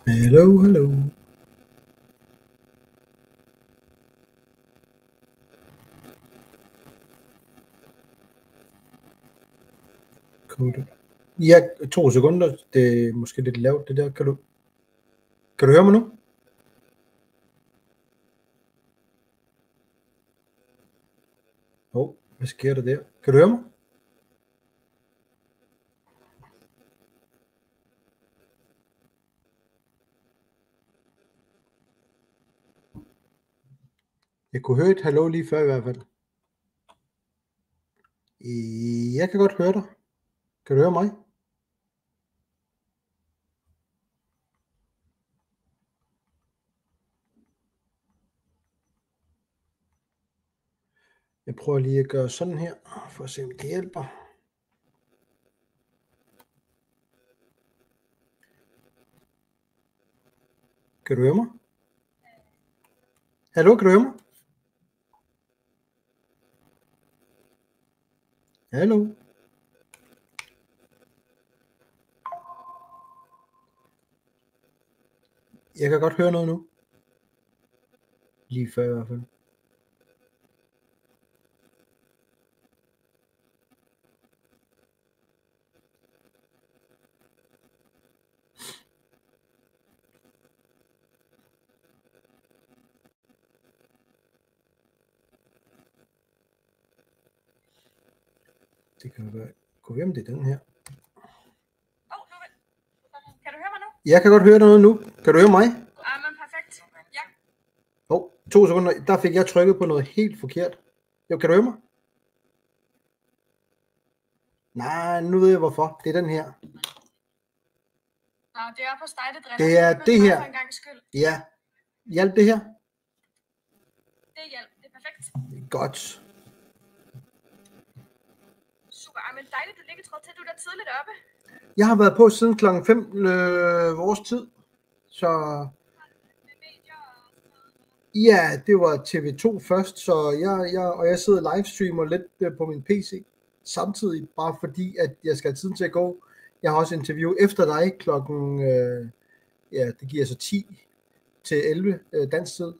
Hello, hello. Kode. Ja, 2 sekunder. Det er måske lidt lavt, det der. Kan du høre mig nu? Hvad sker der der? Kan du høre mig? Jeg kunne høre et hallo lige før i hvert fald. Jeg kan godt høre dig. Kan du høre mig? Jeg prøver lige at gøre sådan her, for at se om det hjælper. Kan du høre mig? Hallo, kan du høre mig? Hallo? Jeg kan godt høre noget nu. Lige før i hvert fald. Det kan være. Gå hjem, det er den her. Kan du høre mig nu? Jeg kan godt høre noget nu. Kan du høre mig? Men perfekt. Ja. 2 sekunder. Der fik jeg trykket på noget helt forkert. Jo, kan du høre mig? Nej, nu ved jeg hvorfor. Det er den her. Nå, det er hos dig, det driller. Det er det her. For en gangs skyld. Ja. Hjælp det her? Det hjælp. Det er perfekt. Godt. Super. Men dejligt, du ligger tråd til. Du er da tidligt oppe. Jeg har været på siden klokken 5 vores tid. Så ja, det var TV2 først, så jeg sidder livestreamer lidt på min PC samtidig, bare fordi at jeg skal have tiden til at gå. Jeg har også interview efter dig klokken, ja, det giver så 10 til 11 dansk tid.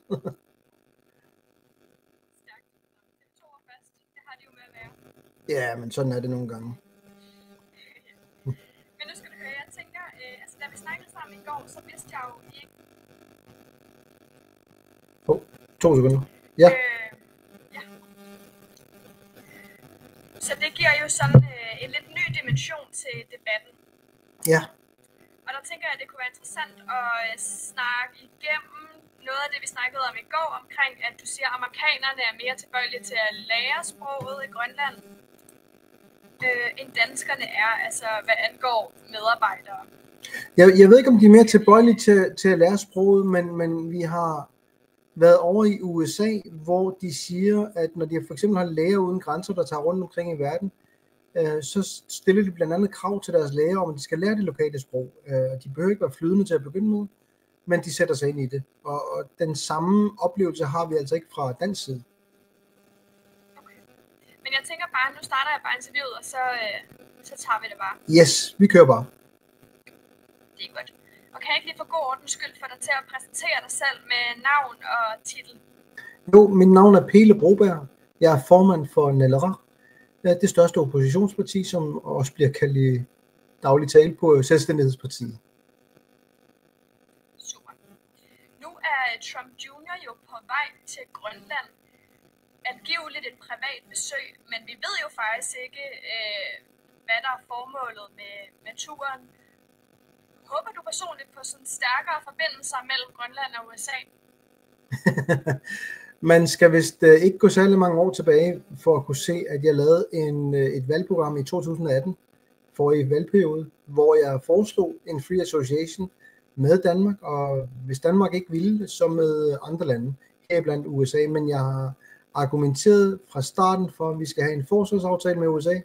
Ja, men sådan er det nogle gange. Men nu skal du høre, jeg tænker, altså da vi snakkede sammen i går, så vidste jeg jo ikke... 2 sekunder. Ja. Ja. Så det giver jo sådan en lidt ny dimension til debatten. Ja. Og der tænker jeg, at det kunne være interessant at snakke igennem noget af det, vi snakkede om i går, omkring at du siger, at amerikanerne er mere tilbøjelige til at lære sproget i Grønland, end danskerne er, altså hvad angår medarbejdere. Jeg ved ikke, om de er mere tilbøjelige til at lære sproget, men vi har været over i USA, hvor de siger, at når de for eksempel har læger uden grænser, der tager rundt omkring i verden, så stiller de blandt andet krav til deres læger om, at de skal lære det lokale sprog. De behøver ikke være flydende til at begynde med, men de sætter sig ind i det. Og den samme oplevelse har vi altså ikke fra dansk side. Okay. Men jeg tænker bare, nu starter jeg bare interviewet, og så tager vi det bare. Yes, vi kører bare. Det er godt. Og kan jeg ikke lige for god ordens skyld få dig til at præsentere dig selv med navn og titel? Jo, mit navn er Pele Broberg. Jeg er formand for NLRA, det største oppositionsparti, som også bliver kaldt i daglig tale på Selvstændighedspartiet. Super. Nu er Trump Jr. jo på vej til Grønland. Angiveligt et privat besøg, men vi ved jo faktisk ikke, hvad der er formålet med turen. Håber du personligt på sådan stærkere forbindelser mellem Grønland og USA? Man skal vist ikke gå særlig mange år tilbage for at kunne se, at jeg lavede et valgprogram i 2018, forrige valgperiode, hvor jeg foreslog en free association med Danmark, og hvis Danmark ikke ville, så med andre lande, heriblandt USA, men jeg har argumenteret fra starten for, at vi skal have en forsvarsaftale med USA,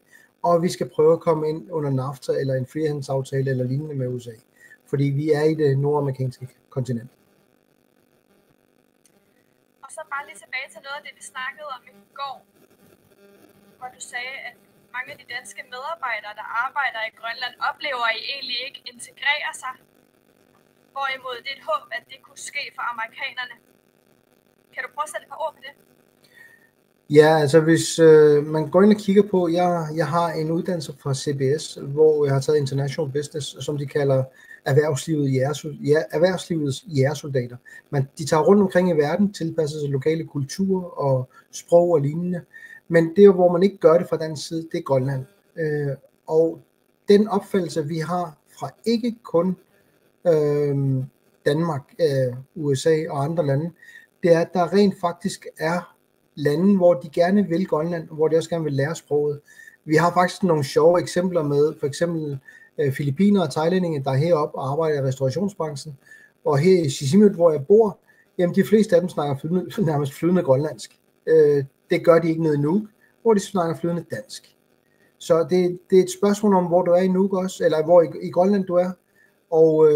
og vi skal prøve at komme ind under NAFTA eller en frihandelsaftale eller lignende med USA, fordi vi er i det nordamerikanske kontinent. Og så bare lige tilbage til noget af det, vi snakkede om i går, hvor du sagde, at mange af de danske medarbejdere, der arbejder i Grønland, oplever, at I egentlig ikke integrerer sig. hvorimod det er et håb, at det kunne ske for amerikanerne. Kan du prøve at sætte et par ord på det? Ja, altså hvis man går ind og kigger på, jeg har en uddannelse fra CBS, hvor jeg har taget International Business, som de kalder erhvervslivets jægersoldater. Men de tager rundt omkring i verden, tilpasser sig lokale kulturer og sprog og lignende. Men det, hvor man ikke gør det fra dansk side, det er Grønland. Og den opfattelse, vi har fra ikke kun Danmark, USA og andre lande, det er, at der rent faktisk er lande, hvor de gerne vil Grønland, og hvor de også gerne vil lære sproget. Vi har faktisk nogle sjove eksempler med, for eksempel Filippiner og thailændinge, der er heroppe og arbejder i restaurationsbranchen. Og her i Sisimiut, hvor jeg bor, jamen de fleste af dem snakker nærmest flydende grønlandsk. Det gør de ikke nede i Nuuk, hvor de snakker flydende dansk. Så det er et spørgsmål om, hvor du er i Nuuk også, eller hvor i Grønland du er. Og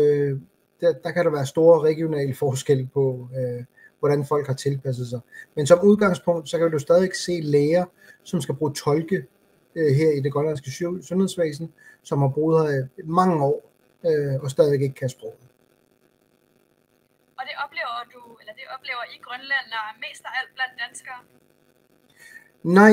der kan der være store regionale forskelle på, hvordan folk har tilpasset sig. Men som udgangspunkt, så kan du stadig se læger, som skal bruge tolke her i det grønlandske sundhedsvæsen, som har boet her mange år, og stadig ikke kan sproget. Og det oplever I Grønland mest af alt blandt danskere? Nej,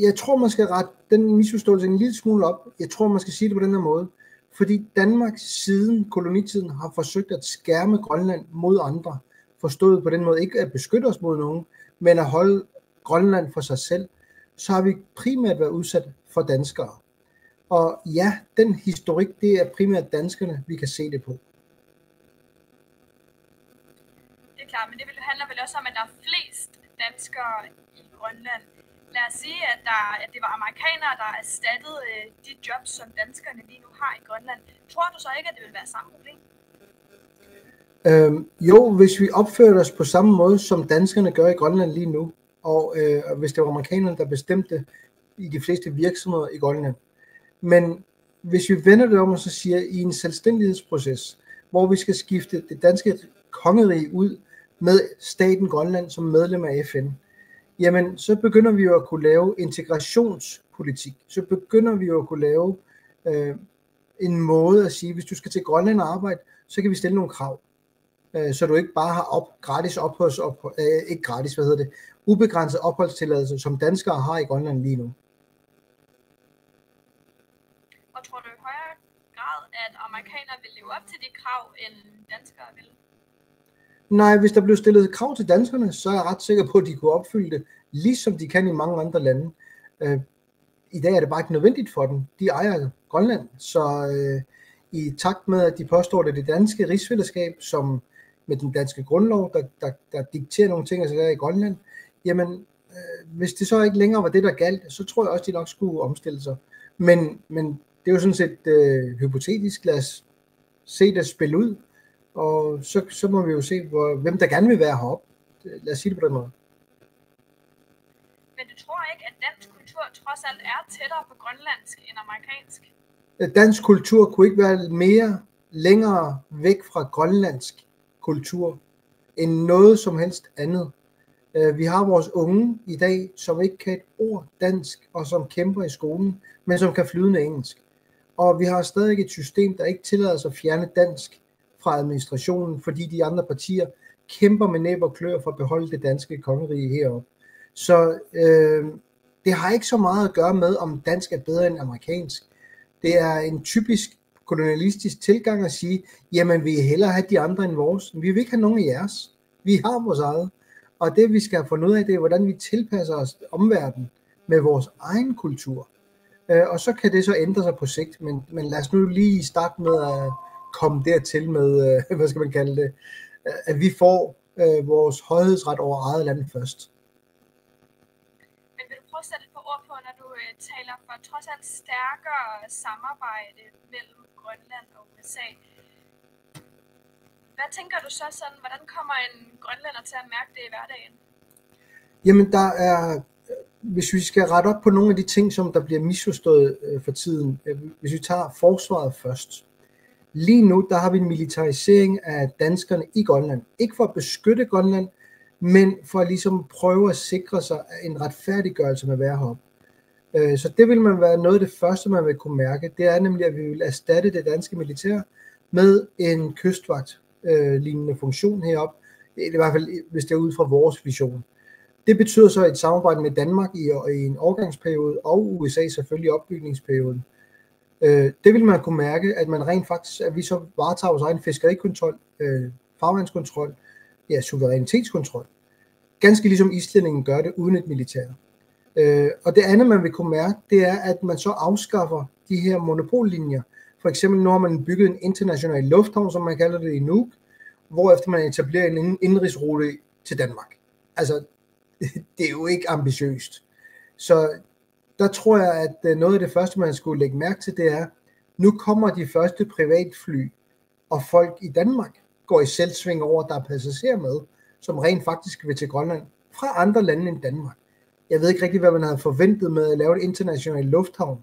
jeg tror, man skal rette den misforståelse en lille smule op. Jeg tror, man skal sige det på den her måde. Fordi Danmark siden kolonitiden har forsøgt at skærme Grønland mod andre. Forstået på den måde, ikke at beskytte os mod nogen, men at holde Grønland for sig selv, så har vi primært været udsat for danskere. Og ja, den historik, det er primært danskerne, vi kan se det på. Det er klart, men det handler vel også om, at der er flest danskere i Grønland. Lad os sige, at det var amerikanere, der erstattede de jobs, som danskerne lige nu har i Grønland. Tror du så ikke, at det vil være samme problem? Jo, hvis vi opfører os på samme måde, som danskerne gør i Grønland lige nu, og hvis det var amerikanerne, der bestemte i de fleste virksomheder i Grønland. Men hvis vi vender det om og så siger, i en selvstændighedsproces, hvor vi skal skifte det danske kongerige ud med staten Grønland som medlem af FN, jamen så begynder vi jo at kunne lave integrationspolitik. Så begynder vi jo at kunne lave en måde at sige, hvis du skal til Grønland og arbejde, så kan vi stille nogle krav. Så du ikke bare har ubegrænset opholdstilladelse, som danskere har i Grønland lige nu. Og tror du i højere grad, at amerikanere vil leve op til de krav, end danskere vil? Nej, hvis der blev stillet krav til danskerne, så er jeg ret sikker på, at de kunne opfylde det, ligesom de kan i mange andre lande. I dag er det bare ikke nødvendigt for dem. De ejer Grønland, så i takt med, at de påstår, at det danske rigsfællesskab, som med den danske grundlov, der dikterer nogle ting altså der i Grønland, jamen hvis det så ikke længere var det, der galt, så tror jeg også, de nok skulle omstille sig. Men det er jo sådan set hypotetisk. Lad os se det spille ud, og så må vi jo se, hvem der gerne vil være heroppe. Lad os sige det på den måde. Men du tror ikke, at dansk kultur trods alt er tættere på grønlandsk end amerikansk? Dansk kultur kunne ikke være mere længere væk fra grønlandsk kultur end noget som helst andet. Vi har vores unge i dag, som ikke kan et ord dansk, og som kæmper i skolen, men som kan flydende engelsk. Og vi har stadig et system, der ikke tillader os at fjerne dansk fra administrationen, fordi de andre partier kæmper med næb og klør for at beholde det danske kongerige heroppe. Så det har ikke så meget at gøre med, om dansk er bedre end amerikansk. Det er en typisk kolonialistisk tilgang at sige, jamen vi vil hellere have de andre end vores. Vi vil ikke have nogen af jeres. Vi har vores eget. Og det vi skal have fundet ud af, det er, hvordan vi tilpasser os omverdenen med vores egen kultur. Og så kan det så ændre sig på sigt. Men lad os nu lige starte med at komme dertil med, hvad skal man kalde det, at vi får vores højhedsret over eget land først. Men vil du prøve at sætte et par ord på, når du taler for trods alt stærkere samarbejde mellem Grønland og USA? Hvad tænker du så sådan, hvordan kommer en grønlænder til at mærke det i hverdagen? Jamen der er, hvis vi skal rette op på nogle af de ting, som der bliver misforstået for tiden, hvis vi tager forsvaret først. Lige nu, der har vi en militarisering af danskerne i Grønland. Ikke for at beskytte Grønland, men for at ligesom prøve at sikre sig en retfærdiggørelse med at være heroppe. Så det vil man være noget af det første, man vil kunne mærke. Det er nemlig, at vi vil erstatte det danske militær med en kystvagt, lignende funktion heroppe, i hvert fald hvis det er ud fra vores vision. Det betyder så et samarbejde med Danmark i en overgangsperiode, og USA selvfølgelig i opbygningsperioden. Det vil man kunne mærke, at man rent faktisk, at vi så varetager vores egen fiskerikontrol, farvandskontrol, ja, suverænitetskontrol. Ganske ligesom islændingen gør det uden et militær. Og det andet, man vil kunne mærke, det er, at man så afskaffer de her monopollinjer. For eksempel nu har man bygget en international lufthavn, som man kalder det i Nuuk, hvorefter man etablerer en indrigsrute til Danmark. Altså, det er jo ikke ambitiøst. Så der tror jeg, at noget af det første, man skulle lægge mærke til, det er, nu kommer de første privatfly, og folk i Danmark går i selvsving over, der er passagerer med, som rent faktisk vil til Grønland fra andre lande end Danmark. Jeg ved ikke rigtig, hvad man havde forventet med at lave et internationalt lufthavn.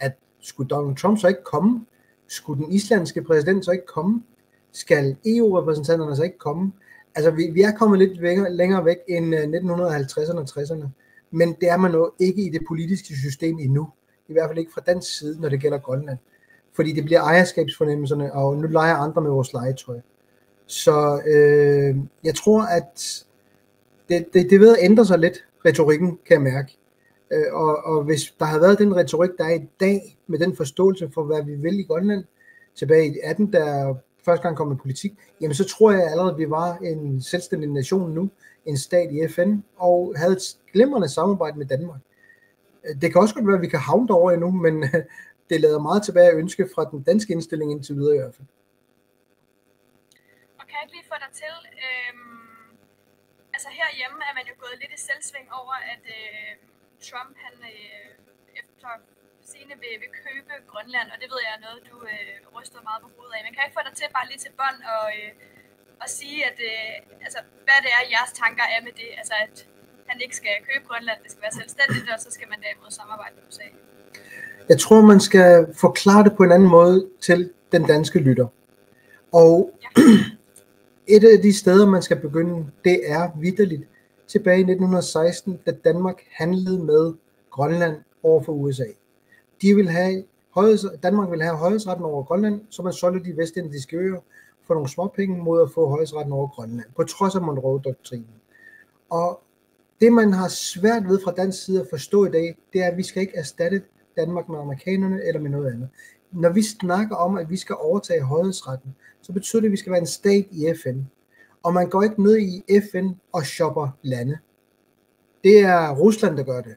At skulle Donald Trump så ikke komme? Skulle den islandske præsident så ikke komme? Skal EU-repræsentanterne så ikke komme? Altså, vi er kommet lidt længere væk end 1950'erne og 60'erne. Men det er man jo ikke i det politiske system endnu. I hvert fald ikke fra dansk side, når det gælder Grønland. Fordi det bliver ejerskabsfornemmelserne, og nu leger andre med vores legetøj. Så jeg tror, at det ved at ændre sig lidt, retorikken, kan jeg mærke. Og hvis der havde været den retorik, der er i dag, med den forståelse for, hvad vi vil i Grønland, tilbage i 18, der første gang kom med politik, jamen så tror jeg allerede, at vi var en selvstændig nation nu, en stat i FN, og havde et glimrende samarbejde med Danmark. Det kan også godt være, at vi kan havne derover endnu, men det lader meget tilbage at ønske fra den danske indstilling indtil videre i hvert fald. Og kan jeg ikke lige få dig til, altså herhjemme er man jo gået lidt i selvsving over, at Trump han efter sine vil købe Grønland, og det ved jeg er noget, du ryster meget på hovedet af. Men kan jeg ikke få dig til bare lige til bånd og sige, at altså, hvad det er, jeres tanker er med det? Altså, at han ikke skal købe Grønland, det skal være selvstændigt, og så skal man derimod samarbejde med USA. Jeg tror, man skal forklare det på en anden måde til den danske lytter. Og ja. Et af de steder, man skal begynde, det er vitterligt tilbage i 1916, da Danmark handlede med Grønland over for USA. Danmark ville have højhedsretten over Grønland, så man solgte de vestindiske øer for nogle småpenge mod at få højhedsretten over Grønland, på trods af Monroe-doktrinen. Og det, man har svært ved fra dansk side at forstå i dag, det er, at vi skal ikke erstatte Danmark med amerikanerne eller med noget andet. Når vi snakker om, at vi skal overtage højhedsretten, så betyder det, at vi skal være en stat i FN. Og man går ikke ned i FN og shopper lande. Det er Rusland, der gør det.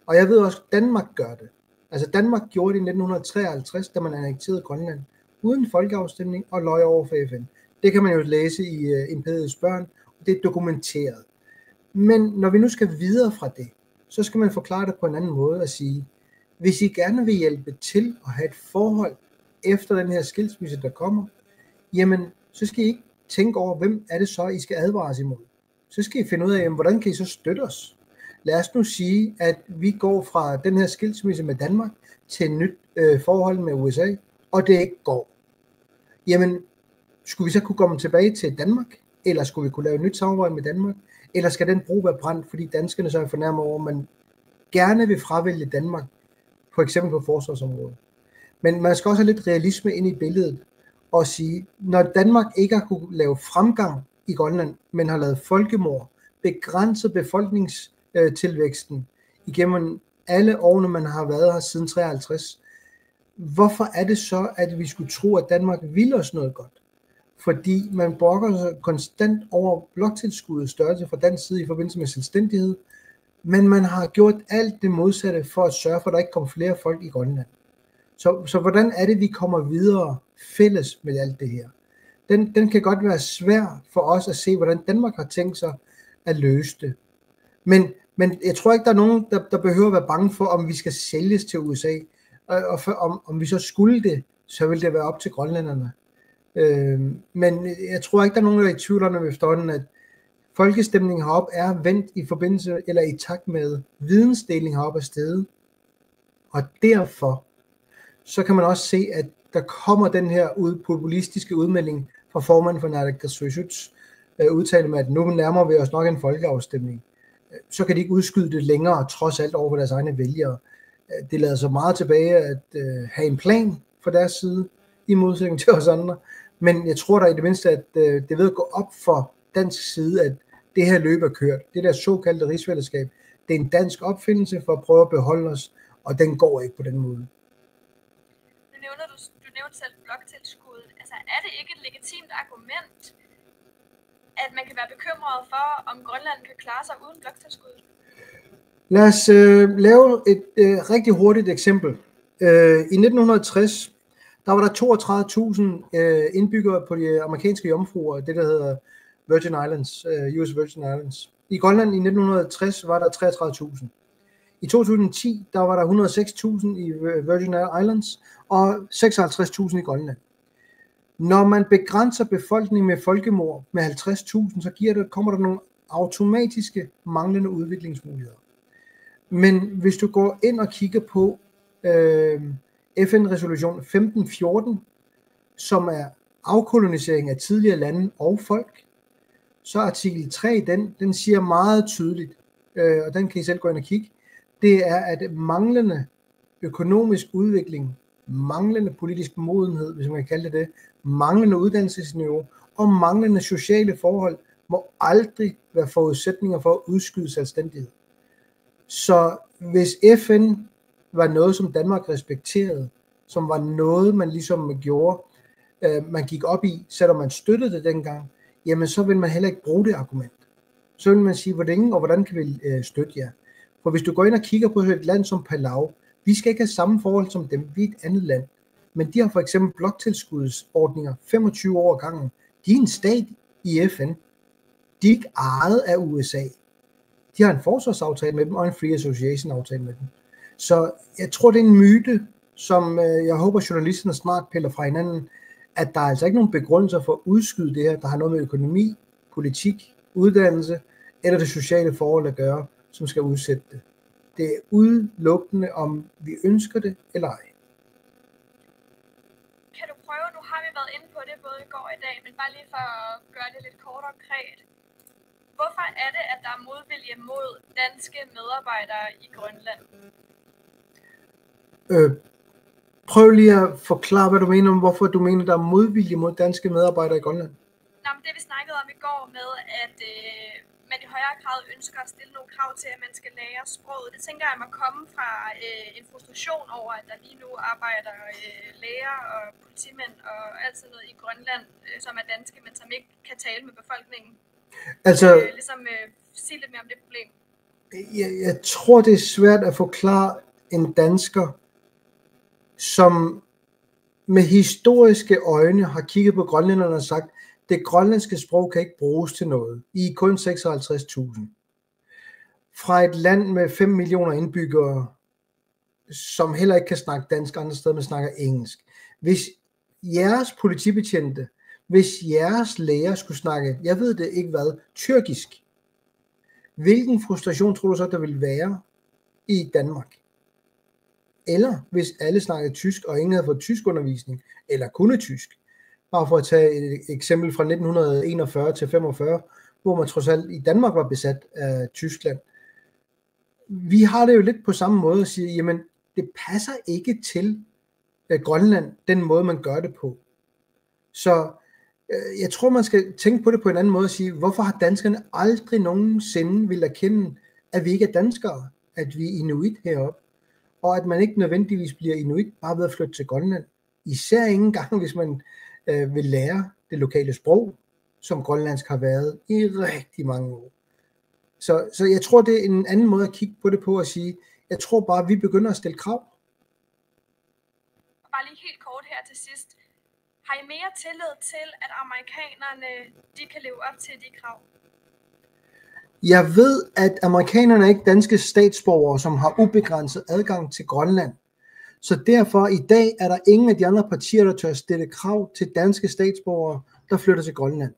Og jeg ved også, at Danmark gør det. Altså Danmark gjorde det i 1953, da man annekterede Grønland, uden folkeafstemning og løj over for FN. Det kan man jo læse i Imperiets Børn, og det er dokumenteret. Men når vi nu skal videre fra det, så skal man forklare det på en anden måde og sige, hvis I gerne vil hjælpe til at have et forhold efter den her skilsmisse, der kommer, jamen så skal I ikke tænke over, hvem er det så, I skal advares imod. Så skal I finde ud af, jamen, hvordan kan I så støtte os? Lad os nu sige, at vi går fra den her skilsmisse med Danmark til et nyt forhold med USA, og det ikke går. Jamen, skulle vi så kunne komme tilbage til Danmark? Eller skulle vi kunne lave et nyt samarbejde med Danmark? Eller skal den bro være brændt, fordi danskerne så er fornærmet over, at man gerne vil fravælge Danmark, for eksempel på forsvarsområdet. Men man skal også have lidt realisme ind i billedet og sige, når Danmark ikke har kunne lave fremgang i Grønland, men har lavet folkemord, begrænset befolkningstilvæksten igennem alle årene, man har været her siden 53, hvorfor er det så, at vi skulle tro, at Danmark vil os noget godt? Fordi man brokker sig konstant over bloktilskuddets størrelse fra dansk side i forbindelse med selvstændighed, men man har gjort alt det modsatte for at sørge for, at der ikke kommer flere folk i Grønland. Så hvordan er det, vi kommer videre fælles med alt det her? Den kan godt være svær for os at se, hvordan Danmark har tænkt sig at løse det. Men jeg tror ikke, der er nogen, der behøver at være bange for, om vi skal sælges til USA. Og om vi så skulle det, så vil det være op til grønlænderne. Men jeg tror ikke, der er nogen, der er i tvivl om efterhånden, at folkestemningen heroppe er vendt i forbindelse eller i takt med vidensdeling heroppe af stedet. Og derfor så kan man også se, at der kommer den her populistiske udmelding fra formanden for Naalakkersuisuts udtale med, at nu nærmer vi os nok en folkeafstemning. Så kan de ikke udskyde det længere, trods alt over for deres egne vælgere. Det lader så meget tilbage at have en plan fra deres side, i modsætning til os andre. Men jeg tror da i det mindste, at det ved at gå op for dansk side, at det her løb er kørt. Det der såkaldte rigsfællesskab, det er en dansk opfindelse for at prøve at beholde os, og den går ikke på den måde. Du nævnte selv bloktilskuddet. Altså, er det ikke et legitimt argument, at man kan være bekymret for, om Grønland kan klare sig uden bloktilskuddet? Lad os lave et rigtig hurtigt eksempel. I 1960, der var der 32.000 indbyggere på de amerikanske jomfruer, det der hedder Virgin Islands, US Virgin Islands. I Grønland i 1960 var der 33.000. I 2010, der var der 106.000 i Virgin Islands og 56.000 i Grønland. Når man begrænser befolkningen med folkemord med 50.000, så kommer der nogle automatiske manglende udviklingsmuligheder. Men hvis du går ind og kigger på FN-resolution 1514, som er afkolonisering af tidligere lande og folk, så artikel 3, den siger meget tydeligt, og den kan I selv gå ind og kigge, det er, at manglende økonomisk udvikling, manglende politisk modenhed, hvis man kan kalde det det, manglende uddannelsesniveau og manglende sociale forhold må aldrig være forudsætninger for at udskyde selvstændighed. Så hvis FN var noget, som Danmark respekterede, som var noget, man ligesom gjorde, man gik op i, selvom man støttede det dengang, jamen så vil man heller ikke bruge det argument. Så vil man sige, hvordan kan vi støtte jer? For hvis du går ind og kigger på et land som Palau, vi skal ikke have samme forhold som dem, vi er et andet land. Men de har for eksempel bloktilskudsordninger 25 år gangen. De er en stat i FN. De er ikke ejet af USA. De har en forsvarsaftale med dem og en free association aftale med dem. Så jeg tror, det er en myte, som jeg håber, journalisterne snart piller fra hinanden, at der er altså ikke nogen begrundelser for at udskyde det her, der har noget med økonomi, politik, uddannelse eller det sociale forhold at gøre, som skal udsætte det. Det er udelukkende, om vi ønsker det eller ej. Kan du prøve, nu har vi været inde på det både i går og i dag, men bare lige for at gøre det lidt kort og konkret. Hvorfor er det, at der er modvilje mod danske medarbejdere i Grønland? Prøv lige at forklare, hvad du mener om, hvorfor du mener, der er modvilje mod danske medarbejdere i Grønland. Nå, men det vi snakkede om i går med, at man i højere grad ønsker at stille nogle krav til, at man skal lære sproget. Det tænker jeg må komme fra en frustration over, at der lige nu arbejder læger og politimænd og alt sådan noget i Grønland, som er danske, men som ikke kan tale med befolkningen. Altså, sige lidt mere om det problem. Jeg tror, det er svært at forklare en dansker, som med historiske øjne har kigget på grønlænderne og sagt, det grønlandske sprog kan ikke bruges til noget. I er kun 56.000. Fra et land med 5 millioner indbyggere, som heller ikke kan snakke dansk andre steder, men snakker engelsk. Hvis jeres politibetjente, hvis jeres læger skulle snakke, jeg ved det ikke hvad, tyrkisk, hvilken frustration tror du så, der vil være i Danmark? Eller hvis alle snakkede tysk, og ingen havde fået tyskundervisning, eller kunne tysk. Bare for at tage et eksempel fra 1941 til 45, hvor man trods alt i Danmark var besat af Tyskland. Vi har det jo lidt på samme måde at sige, jamen det passer ikke til Grønland, den måde man gør det på. Så jeg tror man skal tænke på det på en anden måde og sige, hvorfor har danskerne aldrig nogensinde vil erkende, at vi ikke er danskere, at vi er inuit heroppe, og at man ikke nødvendigvis bliver inuit bare ved at flytte til Grønland. Især ikke engang, hvis man vil lære det lokale sprog, som grønlandsk har været i rigtig mange år. Så jeg tror, det er en anden måde at kigge på det på at sige, jeg tror bare, at vi begynder at stille krav. Bare lige helt kort her til sidst. Har I mere tillid til, at amerikanerne de kan leve op til de krav? Jeg ved, at amerikanerne er ikke danske statsborgere, som har ubegrænset adgang til Grønland. Så derfor i dag er der ingen af de andre partier, der tør stille krav til danske statsborgere, der flytter til Grønland.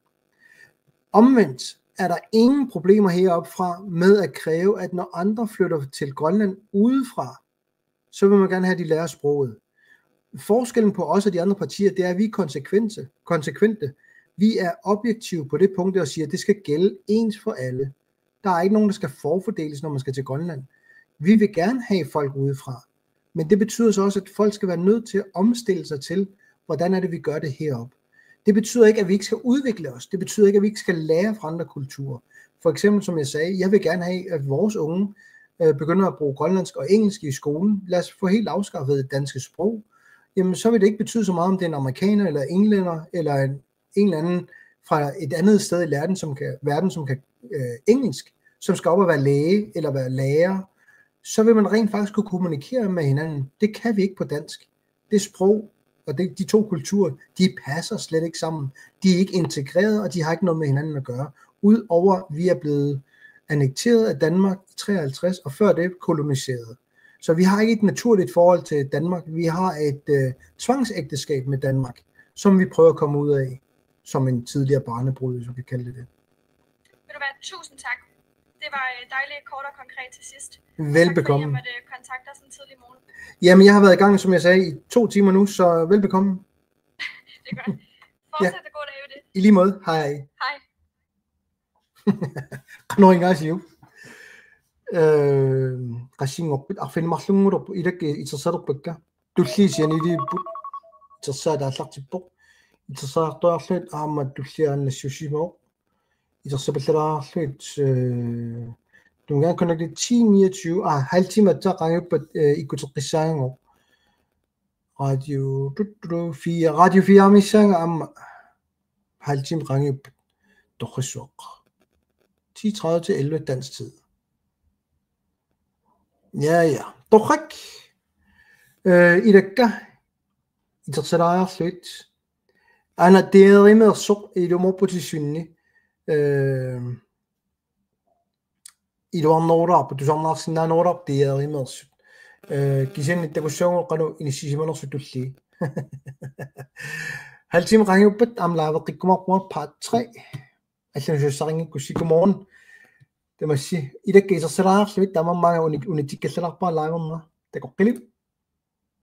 Omvendt er der ingen problemer heroppe fra med at kræve, at når andre flytter til Grønland udefra, så vil man gerne have, at de lærer sproget. Forskellen på os og de andre partier, det er, at vi er konsekvente. Vi er objektive på det punkt og siger, at det skal gælde ens for alle. Der er ikke nogen, der skal forfordeles, når man skal til Grønland. Vi vil gerne have folk udefra. Men det betyder så også, at folk skal være nødt til at omstille sig til, hvordan er det, vi gør det heroppe. Det betyder ikke, at vi ikke skal udvikle os. Det betyder ikke, at vi ikke skal lære fra andre kulturer. For eksempel, som jeg sagde, jeg vil gerne have, at vores unge begynder at bruge grønlandsk og engelsk i skolen. Lad os få helt afskaffet det danske sprog. Jamen, så vil det ikke betyde så meget, om det er en amerikaner eller englænder, eller en eller anden fra et andet sted i verden, som kan engelsk, som skal op og være læge eller være lærer. Så vil man rent faktisk kunne kommunikere med hinanden. Det kan vi ikke på dansk. Det sprog og de to kulturer, de passer slet ikke sammen. De er ikke integreret, og de har ikke noget med hinanden at gøre. Udover, vi er blevet annekteret af Danmark i 53, og før det koloniseret. Så vi har ikke et naturligt forhold til Danmark. Vi har et tvangsægteskab med Danmark, som vi prøver at komme ud af, som en tidligere barnebrud, som vi kan kalde det. Vil du være, tusind tak. Det var dejligt, kort og konkret til sidst. Velbekomme. Tak, fordi jeg måtte kontakte dig sådan tidlig i morgen. Jamen, jeg har været i gang, som jeg sagde, i 2 timer nu, så velbekomme. Det er godt. Fortsæt en god dag med det. I lige måde. Hej. Hej. Qanoringaasiu. Qassinngorput arfinimарлungulorpu ilakki itersalerpakka. Tulliisian iliipput itersaadaallartippoq. Itersaartuarluit aammat tulliaannassiusimoo. Itersapallaraarluit tungaan connected 1029 halvtimer qangippat ikkuteqqissaangor. Radio 4 missaanga amma halvtim qangippat torrissuaq. 10:30 til 11 dansk tid. Ja. Torrak. Ilakka. Itersalaraarluit. Ana teerimersoq ilumorputissunni. Iluarnoorarpu tusarnaarsinnaanoorarp teerimersut. Kisanni takussaangoqqanu inissisimalersut tulli. Halvtim qangippat amlaaveqqikkumarpuar part 3. Аллунсуссарингиккусси гуморн тамасси илакка исерсалаарсуит тамаммага униттиккаллаларпаа лааверна такоққилип